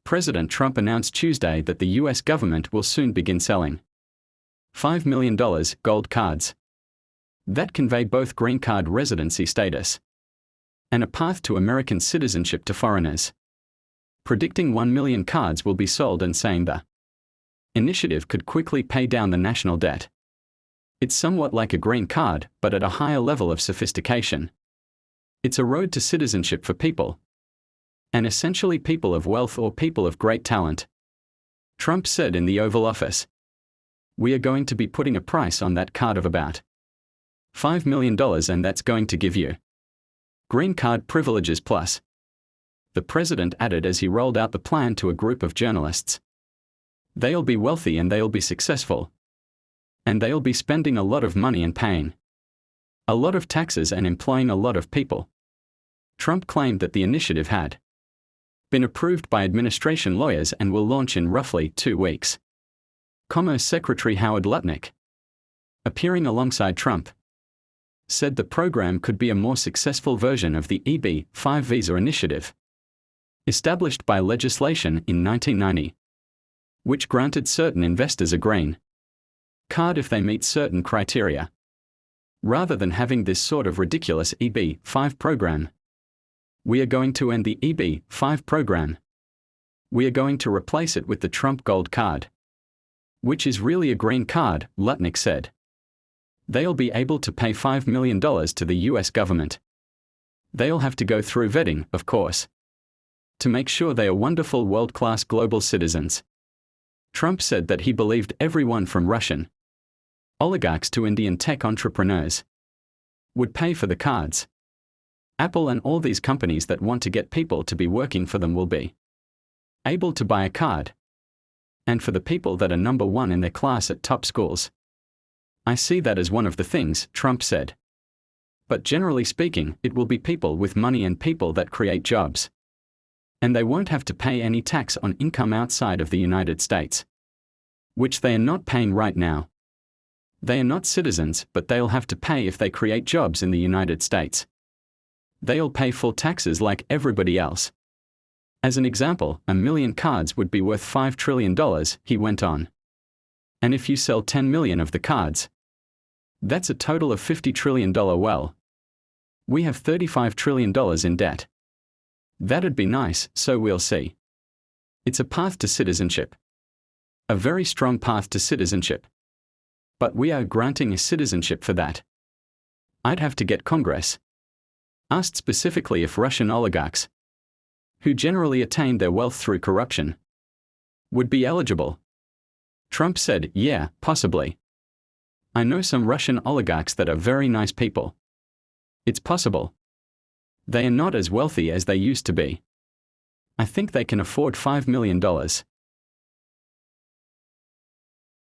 President Trump announced Tuesday that the U.S. government will soon begin selling $5 million gold cards that convey both green card residency status and a path to American citizenship to foreigners, predicting 1 million cards will be sold and saying the initiative could quickly pay down the national debt. It's somewhat like a green card, but at a higher level of sophistication. It's a road to citizenship for people, and essentially people of wealth or people of great talent. Trump said in the Oval Office, "We are going to be putting a price on that card of about $5 million, and that's going to give you green card privileges plus." The president added as he rolled out the plan to a group of journalists, "They'll be wealthy and they'll be successful. And they'll be spending a lot of money and paying a lot of taxes and employing a lot of people." Trump claimed that the initiative had been approved by administration lawyers and will launch in roughly 2 weeks. Commerce Secretary Howard Lutnick, appearing alongside Trump, said the program could be a more successful version of the EB-5 visa initiative, established by legislation in 1990, which granted certain investors a green card if they meet certain criteria. Rather than having this sort of ridiculous EB-5 program, we are going to end the EB-5 program. We are going to replace it with the Trump Gold Card, which is really a green card, Lutnick said. They'll be able to pay $5 million to the US government. They'll have to go through vetting, of course, to make sure they are wonderful world-class global citizens. Trump said that he believed everyone from Russian oligarchs to Indian tech entrepreneurs would pay for the cards. Apple and all these companies that want to get people to be working for them will be able to buy a card. And for the people that are number one in their class at top schools, I see that as one of the things, Trump said. But generally speaking, it will be people with money and people that create jobs. And they won't have to pay any tax on income outside of the United States, which they are not paying right now. They are not citizens, but they'll have to pay if they create jobs in the United States. They'll pay full taxes like everybody else. As an example, 1 million cards would be worth $5 trillion, he went on. And if you sell 10 million of the cards, that's a total of $50 trillion. Well, we have $35 trillion in debt. That'd be nice, so we'll see. It's a path to citizenship. A very strong path to citizenship. But we are granting a citizenship for that. I'd have to get Congress. Asked specifically if Russian oligarchs, who generally attained their wealth through corruption, would be eligible. Trump said, "Yeah, possibly. I know some Russian oligarchs that are very nice people. It's possible. They are not as wealthy as they used to be. I think they can afford $5 million.